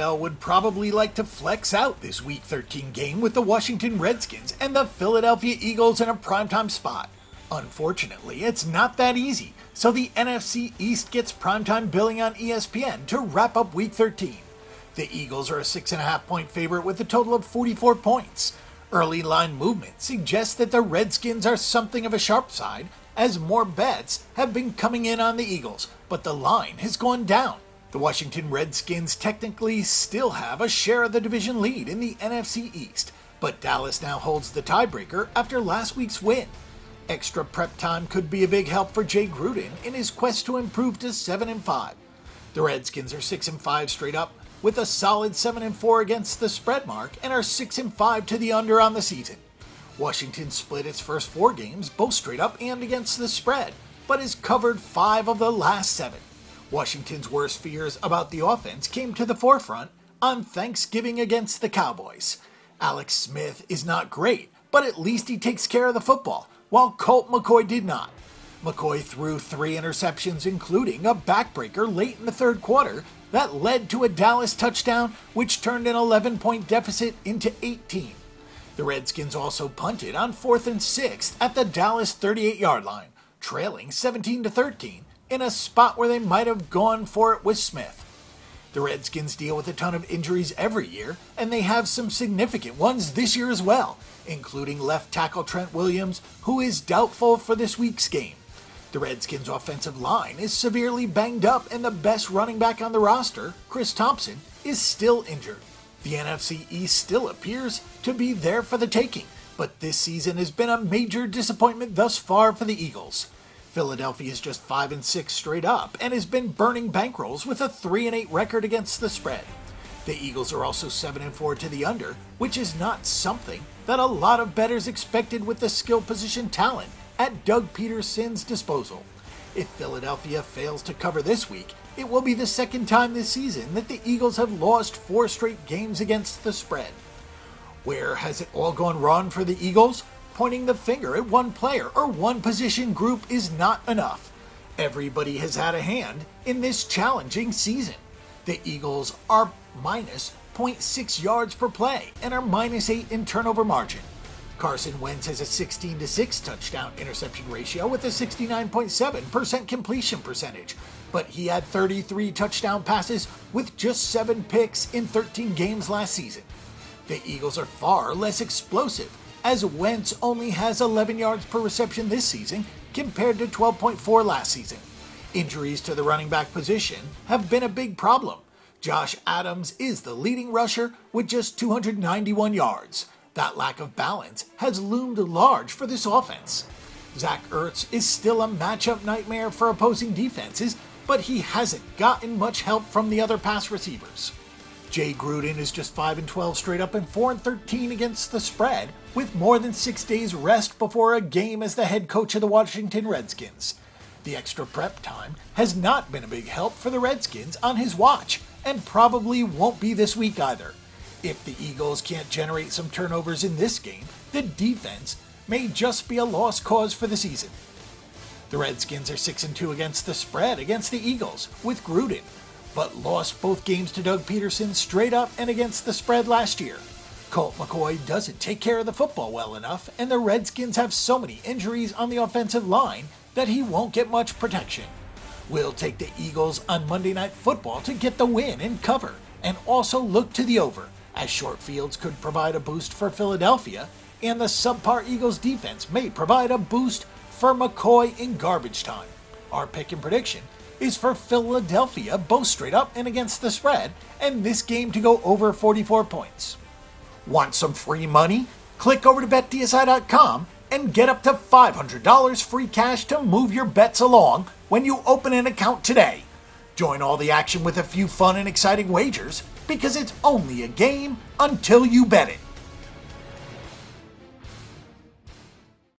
NFL would probably like to flex out this Week 13 game with the Washington Redskins and the Philadelphia Eagles in a primetime spot. Unfortunately, it's not that easy, so the NFC East gets primetime billing on ESPN to wrap up Week 13. The Eagles are a 6.5-point favorite with a total of 44 points. Early line movement suggests that the Redskins are something of a sharp side, as more bets have been coming in on the Eagles, but the line has gone down. The Washington Redskins technically still have a share of the division lead in the NFC East, but Dallas now holds the tiebreaker after last week's win. Extra prep time could be a big help for Jay Gruden in his quest to improve to 7-5. The Redskins are 6-5 straight up, with a solid 7-4 against the spread mark, and are 6-5 to the under on the season. Washington split its first 4 games, both straight up and against the spread, but has covered 5 of the last 7. Washington's worst fears about the offense came to the forefront on Thanksgiving against the Cowboys. Alex Smith is not great, but at least he takes care of the football, while Colt McCoy did not. McCoy threw 3 interceptions, including a backbreaker late in the third quarter that led to a Dallas touchdown, which turned an 11-point deficit into 18. The Redskins also punted on 4th and 6 at the Dallas 38-yard line, trailing 17-13 in a spot where they might have gone for it with Smith. The Redskins deal with a ton of injuries every year, and they have some significant ones this year as well, including left tackle Trent Williams, who is doubtful for this week's game. The Redskins' offensive line is severely banged up, and the best running back on the roster, Chris Thompson, is still injured. The NFC East still appears to be there for the taking, but this season has been a major disappointment thus far for the Eagles. Philadelphia is just 5-6 straight up and has been burning bankrolls with a 3-8 record against the spread. The Eagles are also 7-4 to the under, which is not something that a lot of bettors expected with the skill position talent at Doug Peterson's disposal. If Philadelphia fails to cover this week, it will be the second time this season that the Eagles have lost 4 straight games against the spread. Where has it all gone wrong for the Eagles? Pointing the finger at one player or one position group is not enough. Everybody has had a hand in this challenging season. The Eagles are minus 0.6 yards per play and are minus 8 in turnover margin. Carson Wentz has a 16-6 touchdown interception ratio with a 69.7% completion percentage, but he had 33 touchdown passes with just 7 picks in 13 games last season. The Eagles are far less explosive, as Wentz only has 11 yards per reception this season compared to 12.4 last season. Injuries to the running back position have been a big problem. Josh Adams is the leading rusher with just 291 yards. That lack of balance has loomed large for this offense. Zach Ertz is still a matchup nightmare for opposing defenses, but he hasn't gotten much help from the other pass receivers. Jay Gruden is just 5-12 straight up and 4-13 against the spread, with more than 6 days rest before a game as the head coach of the Washington Redskins. The extra prep time has not been a big help for the Redskins on his watch, and probably won't be this week either. If the Eagles can't generate some turnovers in this game, the defense may just be a lost cause for the season. The Redskins are 6-2 against the spread against the Eagles with Gruden, but lost both games to Doug Peterson straight up and against the spread last year. Colt McCoy doesn't take care of the football well enough, and the Redskins have so many injuries on the offensive line that he won't get much protection. We'll take the Eagles on Monday Night Football to get the win and cover, and also look to the over, as short fields could provide a boost for Philadelphia, and the subpar Eagles defense may provide a boost for McCoy in garbage time. Our pick and prediction is for Philadelphia both straight up and against the spread, and this game to go over 44 points. Want some free money? Click over to BetDSI.com and get up to $500 free cash to move your bets along when you open an account today. Join all the action with a few fun and exciting wagers, because it's only a game until you bet it.